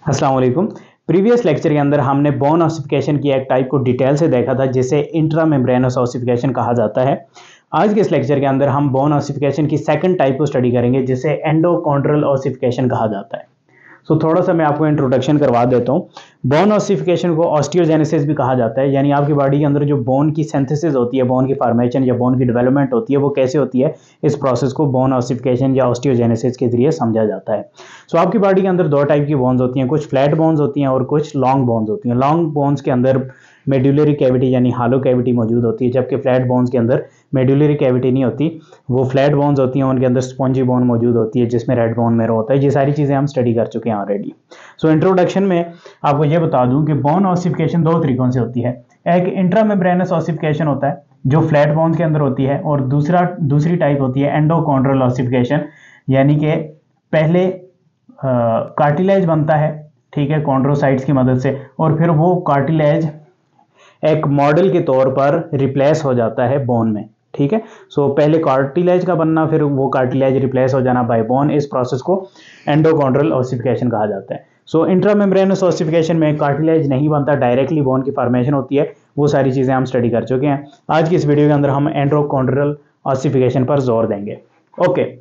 अस्सलाम वालेकुम। Previous lecture के अंदर हमने बोन ऑसिफिकेशन की एक टाइप को डिटेल से देखा था जिसे इंट्रामेम्ब्रेनस ऑसिफिकेशन कहा जाता है। आज के इस लेक्चर के अंदर हम बोन ऑसिफिकेशन की सेकंड टाइप को स्टडी करेंगे जिसे एंडोकॉन्ड्रल ऑसिफिकेशन कहा जाता है। थोड़ा सा मैं आपको इंट्रोडक्शन करवा देता हूँ। बोन ऑसिफिकेशन को ऑस्टियोजेनेसिस भी कहा जाता है, यानी आपकी बॉडी के अंदर जो बोन की सिंथेसिस होती है, बोन की फॉर्मेशन या बोन की डेवलपमेंट होती है, वो कैसे होती है, इस प्रोसेस को बोन ऑसिफिकेशन या ऑस्टियोजेनेसिस के जरिए समझा जाता है। आपकी बॉडी के अंदर दो टाइप की बोन्स होती हैं, कुछ फ्लैट बोन्स होती हैं और कुछ लॉन्ग बोन्स होती हैं। लॉन्ग बोन्स के अंदर मेडुलरी कैविटी यानी हालो कैविटी मौजूद होती है, जबकि फ्लैट बोन्स के अंदर मेडुलरी कैविटी नहीं होती। वो फ्लैट बोन्स होती हैं, उनके अंदर स्पॉन्जी बोन मौजूद होती है जिसमें रेड बोन मेरो होता है। ये सारी चीज़ें हम स्टडी कर चुके हैं ऑलरेडी। इंट्रोडक्शन में आपको ये बता दूं कि बोन ऑसिफिकेशन दो तरीकों से होती है। एक इंट्रामेम्ब्रेनस ऑसिफिकेशन होता है जो फ्लैट बोन्स के अंदर होती है, और दूसरी टाइप होती है एंडोकॉन्ड्रल ऑसिफिकेशन, यानी कि पहले कार्टिलेज बनता है, ठीक है, कॉन्ड्रोसाइट्स की मदद से, और फिर वो कार्टिलेज एक मॉडल के तौर पर रिप्लेस हो जाता है बोन में, ठीक है। पहले कार्टिलेज का बनना, फिर वो कार्टिलेज रिप्लेस हो जाना बाय बोन, इस प्रोसेस को एंडोकॉन्ड्रल ऑसिफिकेशन कहा जाता है। इंट्रामेम्ब्रेनस ऑसिफिकेशन में कार्टिलेज नहीं बनता, डायरेक्टली बोन की फॉर्मेशन होती है। वो सारी चीज़ें हम स्टडी कर चुके हैं। आज की इस वीडियो के अंदर हम एंडोकॉन्ड्रल ऑसिफिकेशन पर जोर देंगे। ओके,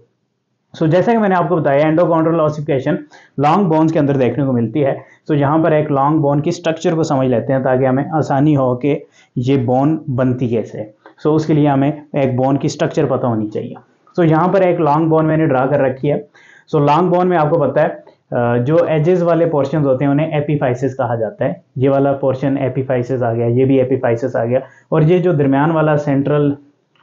जैसा कि मैंने आपको बताया, एंडोकॉन्ड्रल ऑसिफिकेशन लॉन्ग बोन्स के अंदर देखने को मिलती है। यहाँ पर एक लॉन्ग बोन की स्ट्रक्चर को समझ लेते हैं ताकि हमें आसानी हो कि ये बोन बनती कैसे है। उसके लिए हमें एक बोन की स्ट्रक्चर पता होनी चाहिए। यहाँ पर एक लॉन्ग बोन मैंने ड्रा कर रखी है। लॉन्ग बोन में आपको पता है जो एजेस वाले पोर्शन होते हैं उन्हें एपिफाइसिस कहा जाता है। ये वाला पोर्शन एपिफाइसिस आ गया, ये भी एपिफाइसिस आ गया, और ये जो दरमियान वाला सेंट्रल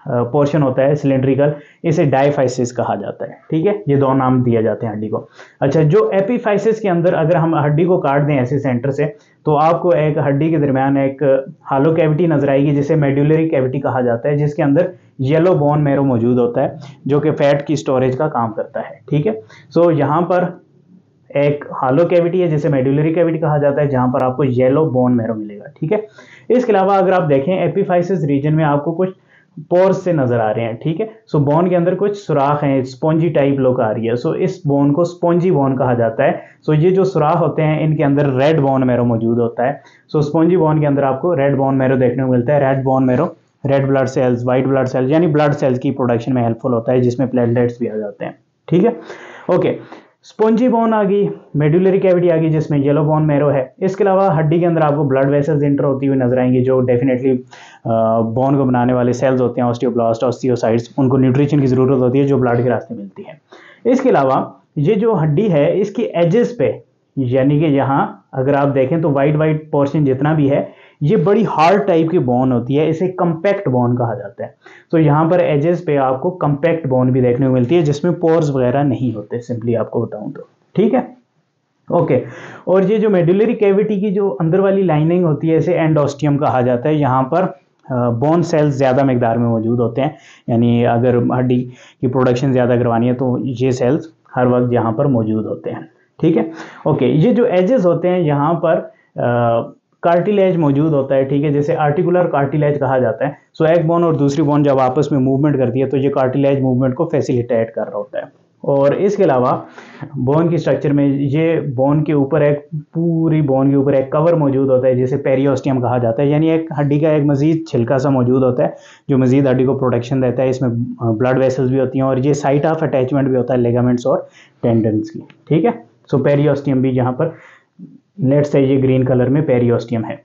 पोर्शन होता है सिलेंड्रिकल, इसे डायफाइसिस कहा जाता है, ठीक है। ये दो नाम दिए जाते हैं हड्डी को। अच्छा, जो एपिफाइसिस के अंदर अगर हम हड्डी को काट दें ऐसे सेंटर से, तो आपको एक हड्डी के दरमियान एक हालो कैविटी नजर आएगी जिसे मेडुलरी कैविटी कहा जाता है, जिसके अंदर येलो बोन मेरो मौजूद होता है जो कि फैट की स्टोरेज का काम करता है, ठीक है। यहाँ पर एक हालो कैविटी है जिसे मेडुलरी कैविटी कहा जाता है, जहां पर आपको येलो बोन मेरो मिलेगा, ठीक है। इसके अलावा अगर आप देखें एपिफाइसिस रीजन में आपको कुछ पोर्स से नजर आ रहे हैं, ठीक है। बोन के अंदर कुछ सुराख हैं, स्पॉन्जी टाइप लुक आ रही है। इस बोन को स्पॉन्जी बोन कहा जाता है। ये जो सुराख होते हैं इनके अंदर रेड बोन मेरो मौजूद होता है। स्पॉन्जी बोन के अंदर आपको रेड बोन मेरो देखने को मिलता है। Red bone marrow red blood cells, white blood cells यानी ब्लड सेल्स की प्रोडक्शन में हेल्पफुल होता है, जिसमें प्लेटलेट्स भी आ जाते हैं, ठीक है। ओके, स्पॉन्जी बोन आ गई, मेडुलरी कैविटी आ गई जिसमें येलो बोन मेरो है। इसके अलावा हड्डी के अंदर आपको ब्लड वेसल्स इंटर होती हुई नजर आएंगी, जो डेफिनेटली बोन को बनाने वाले सेल्स होते हैं, ऑस्टियोब्लास्ट, ऑस्टियोसाइट्स, उनको न्यूट्रिशन की जरूरत होती है जो ब्लड के रास्ते मिलती है। इसके अलावा ये जो हड्डी है इसकी एजेस पे, यानी कि यहाँ अगर आप देखें तो वाइट पोर्शन जितना भी है ये बड़ी हार्ड टाइप की बोन होती है, इसे कंपैक्ट बोन कहा जाता है। यहाँ पर एजेस पे आपको कंपैक्ट बोन भी देखने को मिलती है जिसमें पोर्स वगैरह नहीं होते, सिंपली आपको बताऊं तो, ठीक है। ओके, और ये जो मेडुलरी कैविटी की जो अंदर वाली लाइनिंग होती है इसे एंडोस्टियम कहा जाता है। यहाँ पर बोन सेल्स ज़्यादा मकदार में मौजूद होते हैं, यानी अगर हड्डी की प्रोडक्शन ज़्यादा करवानी है तो ये सेल्स हर वक्त यहाँ पर मौजूद होते हैं, ठीक है। ओके, ये जो एजेस होते हैं यहाँ पर कार्टिलेज मौजूद होता है, ठीक है, जैसे आर्टिकुलर कार्टिलेज कहा जाता है। एक बोन और दूसरी बोन जब आपस में मूवमेंट करती है तो ये कार्टिलेज मूवमेंट को फैसिलिटेट कर रहा होता है। और इसके अलावा बोन की स्ट्रक्चर में ये बोन के ऊपर एक पूरी बोन के ऊपर एक कवर मौजूद होता है जिसे पेरियोस्टियम कहा जाता है, यानी एक हड्डी का एक मजीद छिलका सा मौजूद होता है जो मजीद हड्डी को प्रोटेक्शन देता है। इसमें ब्लड वेसल्स भी होती हैं और ये साइट ऑफ अटैचमेंट भी होता है लिगामेंट्स और टेंडन्स की, ठीक है। पेरियोस्टियम भी यहाँ पर लेट्स से ये ग्रीन कलर में पेरियोस्टियम है।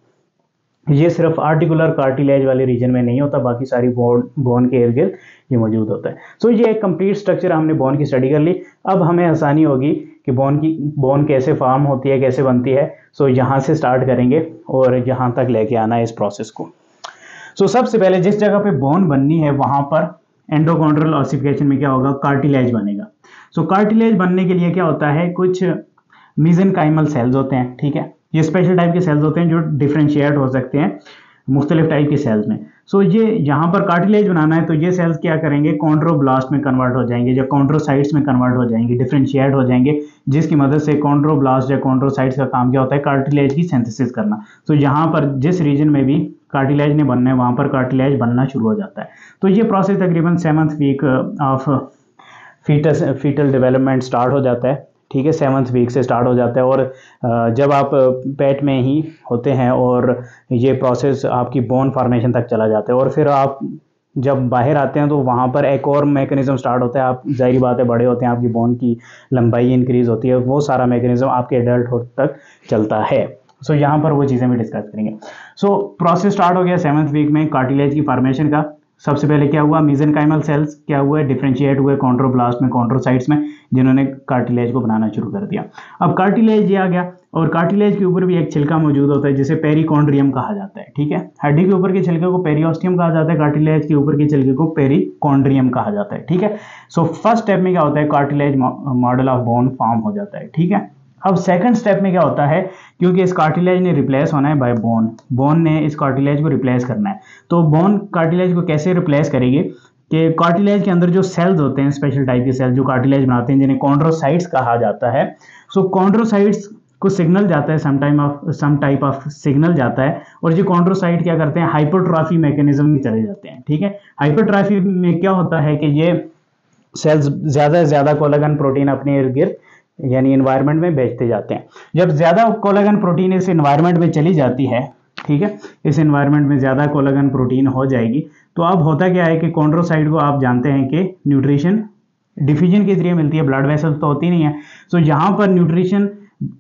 ये सिर्फ आर्टिकुलर कार्टिलेज वाले रीजन में नहीं होता, बाकी सारी बोन के इर्द गिर्द ये मौजूद होता है। ये एक कंप्लीट स्ट्रक्चर हमने बोन की स्टडी कर ली। अब हमें आसानी होगी कि बोन कैसे फॉर्म होती है, कैसे बनती है। यहाँ से स्टार्ट करेंगे और यहाँ तक लेके आना है इस प्रोसेस को। सबसे पहले जिस जगह पे बोन बननी है वहां पर एंडोकॉन्ड्रल ऑसिफिकेशन में क्या होगा, कार्टिलेज बनेगा। कार्टिलेज बनने के लिए क्या होता है, कुछ मीजेनकाइमल सेल्स होते हैं, ठीक है। ये स्पेशल टाइप के सेल्स होते हैं जो डिफ्रेंशिएट हो सकते हैं मुख्तलिफ टाइप के सेल्स में। ये यहाँ पर कार्टिलेज बनाना है तो ये सेल्स क्या करेंगे, कॉन्ड्रोब्लास्ट में कन्वर्ट हो जाएंगे या कॉन्ड्रोसाइट्स में कन्वर्ट हो जाएंगे, डिफ्रेंशिएट हो जाएंगे, जिसकी मदद से कॉन्ड्रोब्लास्ट या कॉन्ड्रोसाइट्स का काम क्या होता है, कार्टिलेज की सिंथेसिस करना। यहाँ पर जिस रीजन में भी कार्टिलेज ने बनना है वहाँ पर कार्टिलेज बनना शुरू हो जाता है। ये प्रोसेस तकरीबन 7th week of foetal development start हो जाता है, ठीक है, 7th वीक से स्टार्ट हो जाता है। और जब आप पेट में ही होते हैं और ये प्रोसेस आपकी बोन फॉर्मेशन तक चला जाता है, और फिर आप जब बाहर आते हैं तो वहाँ पर एक और मैकेनिज्म स्टार्ट होता है। आप जाहिर बात है बड़े होते हैं, आपकी बोन की लंबाई इंक्रीज होती है, वो सारा मैकेनिज्म आपके एडल्टहुड तक चलता है। सो यहाँ पर वो चीज़ें भी डिस्कस करेंगे। सो प्रोसेस स्टार्ट हो गया 7th वीक में कार्टिलेज की फॉर्मेशन का। सबसे पहले क्या हुआ, मेसेनकाइमल सेल्स क्या हुए, डिफरेंशिएट हुए कॉन्ड्रोब्लास्ट में, कॉन्ड्रोसाइट्स में, जिन्होंने कार्टिलेज को बनाना शुरू कर दिया। अब कार्टिलेज ये आ गया, और कार्टिलेज के ऊपर भी एक छिलका मौजूद होता है जिसे पेरिकॉन्ड्रियम कहा जाता है। ठीक है, हड्डी के ऊपर के छिलके को पेरियोस्टियम कहा जाता है, कार्टिलेज के ऊपर के छिलके को पेरिकॉन्ड्रियम कहा जाता है। ठीक है, सो फर्स्ट स्टेप में क्या होता है, cartilage model of bone form हो जाता है। ठीक है, अब सेकंड स्टेप में क्या होता है, क्योंकि इस कार्टिलेज ने रिप्लेस होना है बाय बोन, बोन ने इस कार्टिलेज को रिप्लेस करना है। तो बोन कार्टिलेज को कैसे रिप्लेस करेगी कि कार्टिलेज के अंदर जो सेल्स होते हैं, स्पेशल टाइप के सेल्स जो कार्टिलेज बनाते हैं, जिन्हें कॉन्ड्रोसाइट्स कहा जाता है। सो कॉन्ड्रोसाइट्स को सिग्नल जाता है, सम टाइप ऑफ सिग्नल जाता है, और जो कॉन्ड्रोसाइट क्या करते हैं, हाइपरट्रॉफी मैकेनिज्म में चले जाते हैं। ठीक है, हाइपरट्रॉफी में क्या होता है कि ये सेल्स ज़्यादा से ज़्यादा कोलेजन प्रोटीन अपने इर्द गिर्द यानी एनवायरनमेंट में भेजते जाते हैं। जब ज़्यादा कोलेजन प्रोटीन इस एनवायरनमेंट में चली जाती है, ठीक है, इस एनवायरनमेंट में ज़्यादा कोलेजन प्रोटीन हो जाएगी, तो अब होता क्या है कि कॉन्ड्रोसाइट को आप जानते हैं कि न्यूट्रिशन डिफिजन के जरिए मिलती है, ब्लड वेसल तो होती नहीं है। सो यहाँ पर न्यूट्रिशन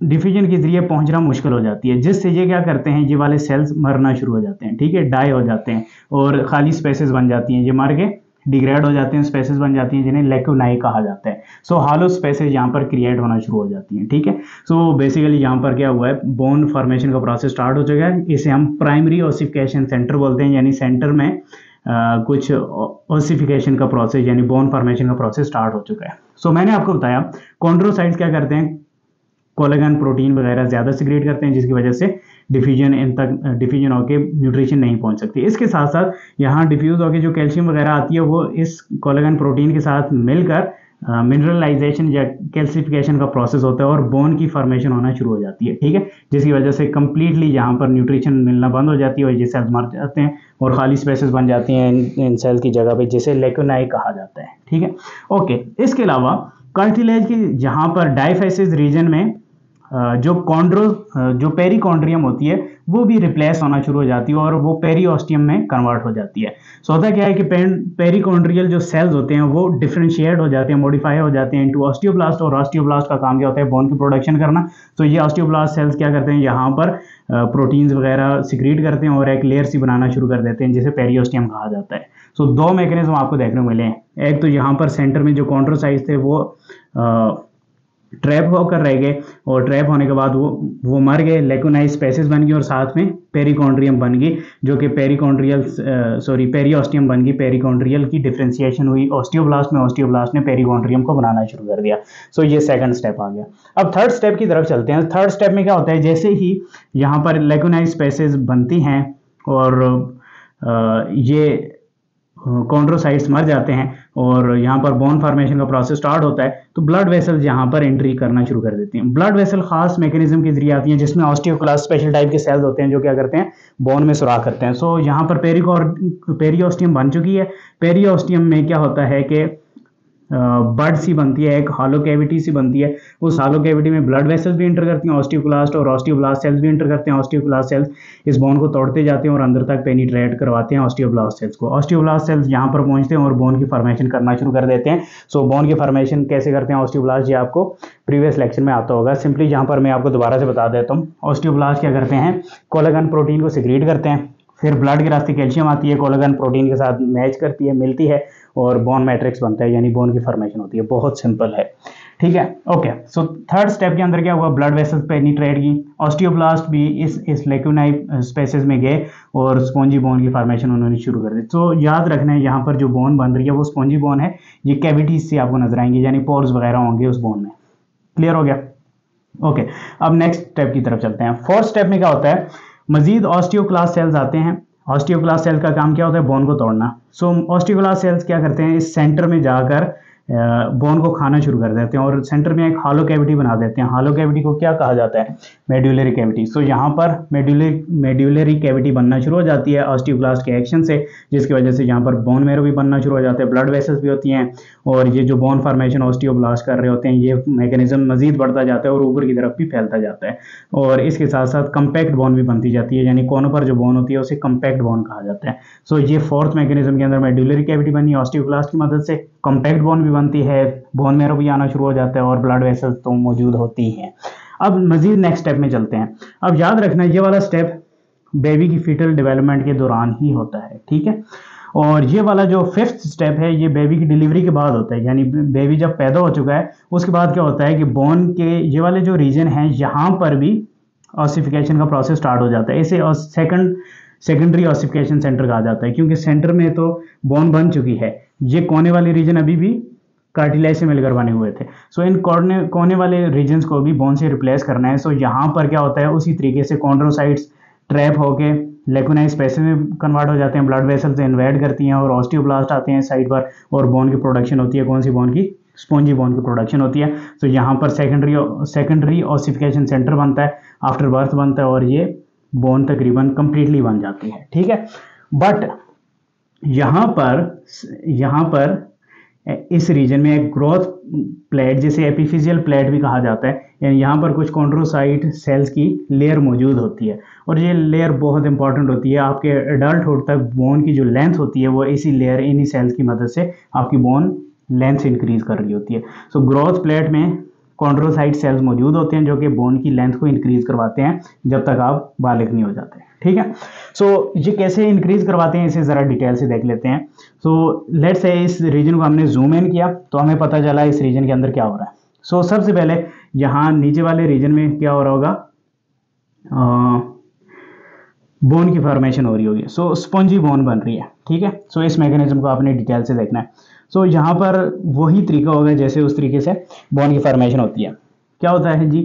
डिफिजन के जरिए पहुंचना मुश्किल हो जाती है, जिससे ये क्या करते हैं, ये वाले सेल्स मरना शुरू हो जाते हैं। ठीक है, डाई हो जाते हैं और खाली स्पेसेस बन जाती हैं, ये मर के डिग्रेड हो जाते हैं, स्पेसेस बन जाती हैं जिन्हें लेक्यूनाई कहा जाता है। सो हॉलो स्पेसेस यहाँ पर क्रिएट होना शुरू हो जाती हैं। ठीक है, सो बेसिकली यहाँ पर क्या हुआ है, बोन फॉर्मेशन का प्रोसेस स्टार्ट हो चुका है। इसे हम प्राइमरी ओसिफिकेशन सेंटर बोलते हैं, यानी सेंटर में कुछ ओसिफिकेशन का प्रोसेस यानी बोन फॉर्मेशन का प्रोसेस स्टार्ट हो चुका है। सो मैंने आपको बताया कॉन्ड्रोसाइट्स क्या करते हैं, कोलेजन प्रोटीन वगैरह ज़्यादा सिक्रेट करते हैं, जिसकी वजह से डिफ्यूजन होकर न्यूट्रिशन नहीं पहुंच सकती। इसके साथ साथ यहाँ डिफ्यूज होकर जो कैल्शियम वगैरह आती है वो इस कोलेजन प्रोटीन के साथ मिलकर मिनरलाइजेशन या कैल्सिफिकेशन का प्रोसेस होता है और बोन की फॉर्मेशन होना शुरू हो जाती है। ठीक है, जिसकी वजह से कंप्लीटली यहाँ पर न्यूट्रिशन मिलना बंद हो जाती है और ये सेल्स मर जाते हैं और खाली स्पेसेस बन जाती हैं इन सेल्स की जगह पे, जिसे लेक्यूनाई कहा जाता है। ठीक है, ओके। इसके अलावा कार्टिलेज की जहाँ पर डायफेसिस रीजन में जो पेरिकॉन्ड्रियम होती है वो भी रिप्लेस होना शुरू हो जाती है और वो पेरियोस्टियम में कन्वर्ट हो जाती है। सो होता क्या है कि पेरिकॉन्ड्रियल जो सेल्स होते हैं वो डिफरेंशिएट हो जाते हैं, मॉडिफाई हो जाते हैं इनटू ऑस्टियोब्लास्ट, और ऑस्टियोब्लास्ट का काम क्या होता है, बोन की प्रोडक्शन करना। तो ये ऑस्टियोब्लास्ट सेल्स क्या करते हैं, यहाँ पर प्रोटीन्स वगैरह सिक्रीट करते हैं और एक लेयर सी बनाना शुरू कर देते हैं जिसे पेरियोस्टियम कहा जाता है। सो दो मैकेनिज्म आपको देखने को मिले हैं, एक तो यहाँ पर सेंटर में जो कॉन्ड्रोसाइट्स थे वो ट्रैप होकर रह गए, और ट्रैप होने के बाद वो मर गए, लेक्यूनाइज स्पेसिस बन गई और साथ में पेरिकॉन्ड्रियम बन गई, जो कि पेरियोस्टियम बन गई। पेरिकॉन्ड्रियल की डिफरेंशिएशन हुई ऑस्टियोब्लास्ट में, ऑस्टियोब्लास्ट ने पेरिकॉन्ड्रियम को बनाना शुरू कर दिया। सो ये सेकंड स्टेप आ गया। अब थर्ड स्टेप की तरफ चलते हैं। थर्ड स्टेप में क्या होता है, जैसे ही यहाँ पर लेक्यूनाइज स्पेसिस बनती हैं और ये कॉन्ड्रोसाइट्स मर जाते हैं और यहाँ पर बोन फॉर्मेशन का प्रोसेस स्टार्ट होता है, तो ब्लड वेसल्स यहाँ पर एंट्री करना शुरू कर देती हैं। ब्लड वेसल खास मैकेनिज्म के जरिए आती हैं जिसमें ऑस्टियोक्लास्ट स्पेशल टाइप के सेल्स होते हैं जो क्या करते हैं, बोन में सुराख करते हैं। सो यहाँ पर पेरियोस्टियम बन चुकी है। पेरियोस्टियम में क्या होता है कि बड सी बनती है, एक हॉलो कैविटी सी बनती है। उस हॉलो कैविटी में ब्लड वेसल्स भी इंटर करती हैं, ऑस्टियोक्लास्ट और ऑस्टियोब्लास्ट सेल्स भी इंटर करते हैं। ऑस्टियोक्लास्ट सेल्स इस बोन को तोड़ते जाते हैं और अंदर तक पेनिट्रेट करवाते हैं ऑस्टियोब्लास्ट सेल्स को। ऑस्टियोब्लास्ट सेल्स यहाँ पर पहुंचते हैं और बोन की फॉर्मेशन करना शुरू कर देते हैं। सो बोन की फॉर्मेशन कैसे करते हैं ऑस्टियोब्लास्ट, ये आपको प्रीवियस लेक्चर में आता होगा। सिंपली यहाँ पर मैं आपको दोबारा से बता देता हूँ। ऑस्टियोब्लास्ट क्या करते हैं, कोलेजन प्रोटीन को सिक्रीट करते हैं, फिर ब्लड के रास्ते कैल्शियम आती है, कोलेजन प्रोटीन के साथ मैच करती है, मिलती है और बोन मैट्रिक्स बनता है, यानी बोन की फॉर्मेशन होती है। बहुत सिंपल है, ठीक है, ओके। सो थर्ड स्टेप के अंदर क्या हुआ, ब्लड वेसल्स पेनिट्रेट की, ऑस्टियोब्लास्ट भी इस लेक्यूनाई स्पेसेस में गए और स्पॉन्जी बोन की फॉर्मेशन उन्होंने शुरू कर दी। तो याद रखना है यहाँ पर जो बोन बन रही है वो स्पॉन्जी बोन है, ये कैविटीज से आपको नजर आएंगी, यानी पोर्स वगैरह होंगे उस बोन में। क्लियर हो गया, ओके। अब नेक्स्ट स्टेप की तरफ चलते हैं। फोर्थ स्टेप में क्या होता है, मजीद ऑस्टियोक्लास्ट सेल्स आते हैं। ऑस्टियोक्लास्ट सेल का काम क्या होता है, बोन को तोड़ना। सो ऑस्टियोक्लास्ट सेल्स क्या करते हैं, इस सेंटर में जाकर बोन को खाना शुरू कर देते हैं और सेंटर में एक हॉलो कैविटी बना देते हैं। हॉलो कैविटी को क्या कहा जाता है? Medullary cavity. सो यहाँ पर मेड्यूलरी कैविटी बनना शुरू हो जाती है ऑस्टियोब्लास्ट के एक्शन से, जिसकी वजह से यहाँ पर बोन मेरो भी बनना शुरू हो जाता है, ब्लड वेसल्स भी होती हैं, और ये जो बोन फॉर्मेशन ऑस्टियोब्लास्ट कर रहे होते हैं ये मैकेनिज्म मजीद बढ़ता जाता है और ऊपर की तरफ भी फैलता जाता है। और इसके साथ साथ कंपैक्ट बोन भी बनती जाती है, यानी कोनों पर जो बोन होती है उसे कंपैक्ट बोन कहा जाता है। सो ये फोर्थ मैकेनिज्म के अंदर मेड्यूलरी कैविटी बनी ऑस्टियोब्लास्ट की मदद से, कंपैक्ट बोन भी बनती है, बोन मेरो भी आना शुरू हो जाता है और ब्लड वेसल्स तो मौजूद होती हैं। अब मजीद नेक्स्ट स्टेप में चलते हैं। अब याद रखना ये वाला स्टेप बेबी की फीटल डेवलपमेंट के दौरान ही होता है, ठीक है। और ये वाला जो फिफ्थ स्टेप है ये बेबी की डिलीवरी के बाद होता है, यानी बेबी जब पैदा हो चुका है उसके बाद क्या होता है कि बोन के ये वाले जो रीजन हैं यहाँ पर भी ऑसिफिकेशन का प्रोसेस स्टार्ट हो जाता है। इसे सेकेंडरी ऑसिफिकेशन सेंटर कहा जाता है, क्योंकि सेंटर में तो बोन बन चुकी है, ये कोने वाले रीजन अभी भी कार्टिलेज से मिलकर बने हुए थे। सो इन कोने वाले रीजन्स को भी बोन से रिप्लेस करना है। सो यहाँ पर क्या होता है, उसी तरीके से कॉन्ड्रोसाइट्स ट्रैप होके लेकुनाइज स्पेसेस में कन्वर्ट हो जाते हैं, ब्लड वेसल से इन्वेड करती हैं और ऑस्टियोब्लास्ट आते हैं साइड पर और बोन की प्रोडक्शन होती है। कौन सी बोन की? स्पॉन्जी बोन की प्रोडक्शन होती है। तो यहाँ पर सेकेंडरी ऑसिफिकेशन सेंटर बनता है, आफ्टर बर्थ बनता है और ये बोन तकरीबन कंप्लीटली बन जाती है, ठीक है। बट यहाँ पर इस रीजन में एक ग्रोथ प्लेट, जिसे एपिफिजियल प्लेट भी कहा जाता है, यानी यहाँ पर कुछ कॉन्ड्रोसाइट सेल्स की लेयर मौजूद होती है और ये लेयर बहुत इंपॉर्टेंट होती है। आपके एडल्टहुड तक बोन की जो लेंथ होती है वो इसी लेयर, इन्हीं सेल्स की मदद से आपकी बोन लेंथ इंक्रीज कर रही होती है। सो ग्रोथ प्लेट में कॉन्ड्रोसाइट सेल्स मौजूद होते हैं जो कि बोन की लेंथ को इंक्रीज करवाते हैं जब तक आप बालिग नहीं हो जाते, ठीक है। सो ये कैसे इंक्रीज करवाते हैं इसे ज़रा डिटेल से देख लेते हैं। सो लेट्स से इस रीजन को हमने जूम इन किया तो हमें पता चला इस रीजन के अंदर क्या हो रहा है। सो सबसे पहले यहाँ नीचे वाले रीजन में क्या हो रहा होगा, बोन की फॉर्मेशन हो रही होगी। सो स्पॉन्जी बोन बन रही है, ठीक है। सो इस मैकेनिज्म को आपने डिटेल से देखना है। सो यहाँ पर वही तरीका होगा जैसे उस तरीके से बोन की फॉर्मेशन होती है। क्या होता है जी,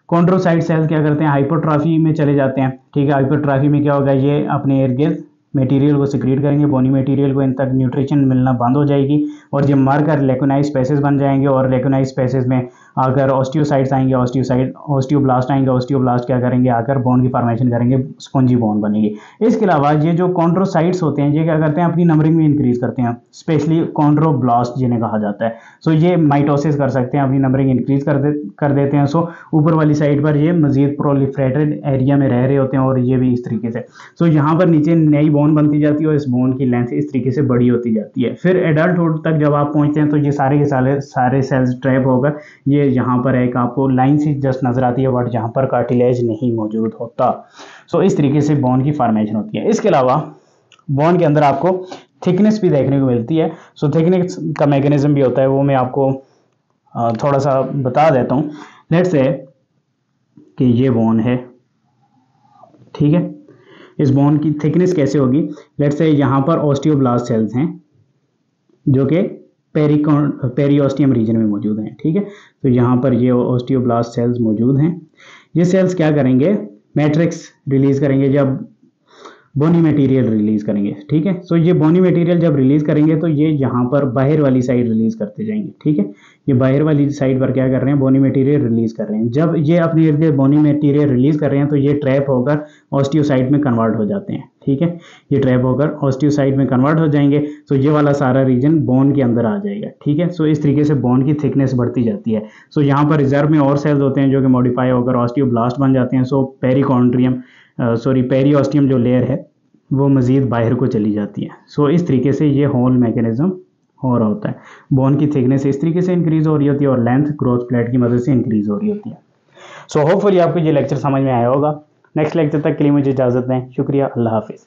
कॉन्ड्रोसाइट सेल्स क्या करते हैं, हाइपरट्रॉफी में चले जाते हैं, ठीक है। हाइपरट्रॉफी में क्या होगा, ये अपने इर्द गिर्द मटेरियल को सिक्रीट करेंगे, बोनी मटेरियल को, इन तक न्यूट्रिशन मिलना बंद हो जाएगी और ये मरकर लेकुनाइज स्पेसेस बन जाएंगे और लेकुनाइज स्पेसेस में आकर ऑस्टियोसाइट्स आएंगे, ऑस्टियोब्लास्ट आएंगे, ऑस्टियोब्लास्ट क्या करेंगे, आकर बोन की फॉर्मेशन करेंगे, स्पॉन्जी बोन बनेगी। इसके अलावा ये जो कॉन्ड्रोसाइट्स होते हैं ये क्या करते हैं, अपनी नंबरिंग भी इंक्रीज करते हैं, स्पेशली कॉन्ड्रोब्लास्ट जिन्हें कहा जाता है। सो ये माइटोसिस कर सकते हैं, अपनी नंबरिंग इंक्रीज कर देते हैं। सो ऊपर वाली साइड पर ये मजीद प्रोलिफरेटेड एरिया में रह रहे होते हैं और ये भी इस तरीके से। सो यहाँ पर नीचे नई बोन बनती जाती है और इस बोन की लेंथ इस तरीके से बड़ी होती जाती है। फिर एडल्टहुड तक जब आप पहुँचते हैं तो ये सारे के सारे सेल्स ट्रैप होकर ये यहाँ पर एक आपको लाइन सी जस्ट नजर आती है, बट यहाँ पर कार्टिलेज नहीं मौजूद होता। सो इस तरीके से बोन की फॉर्मेशन होती है। इसके अलावा बोन के अंदर आपको थिकनेस भी देखने को मिलती है। सो थिकनेस का मैकेनिज्म भी होता है, वो मैं आपको थोड़ा सा बता देता हूँ। लेट्स से कि ये बोन है, ठीक है। इस बोन की थिकनेस कैसे होगी, लेट्स से यहाँ पर ऑस्टियोब्लास्ट सेल्स हैं जो कि पेरियोस्टियम रीजन में मौजूद हैं, ठीक है। तो यहाँ पर ये ऑस्टियोब्लास्ट सेल्स मौजूद हैं। ये सेल्स क्या करेंगे, मैट्रिक्स रिलीज करेंगे, जब बोनी मटेरियल रिलीज करेंगे, ठीक है। सो ये बोनी मटेरियल जब रिलीज करेंगे तो ये यहाँ पर बाहर वाली साइड रिलीज करते जाएंगे, ठीक है। ये बाहर वाली साइड पर क्या कर रहे हैं, बोनी मटेरियल रिलीज कर रहे हैं। जब ये अपने इर्द गिर्द बोनी मटेरियल रिलीज कर रहे हैं तो ये ट्रैप होकर ऑस्टियोसाइट में कन्वर्ट हो जाते हैं, ठीक है। ये ट्रैप होकर ऑस्टियोसाइट में कन्वर्ट हो जाएंगे तो ये वाला सारा रीजन बोन के अंदर आ जाएगा, ठीक है। सो इस तरीके से बोन की थिकनेस बढ़ती जाती है। सो यहाँ पर रिजर्व में और सेल्स होते हैं जो कि मॉडिफाई होकर ऑस्टियोब्लास्ट बन जाते हैं। सो पेरियोस्टियम जो लेयर है वो मज़ीद बाहर को चली जाती है। सो इस तरीके से ये होल मैकेनिज्म हो रहा होता है। बोन की थिकनेस इस तरीके से इंक्रीज हो रही होती है और लेंथ ग्रोथ प्लेट की मदद से इंक्रीज हो रही होती है। सो होपफुली आपको ये लेक्चर समझ में आया होगा। नेक्स्ट लेक्चर तक के लिए मुझे इजाज़त दें। शुक्रिया, अल्लाह हाफिज़।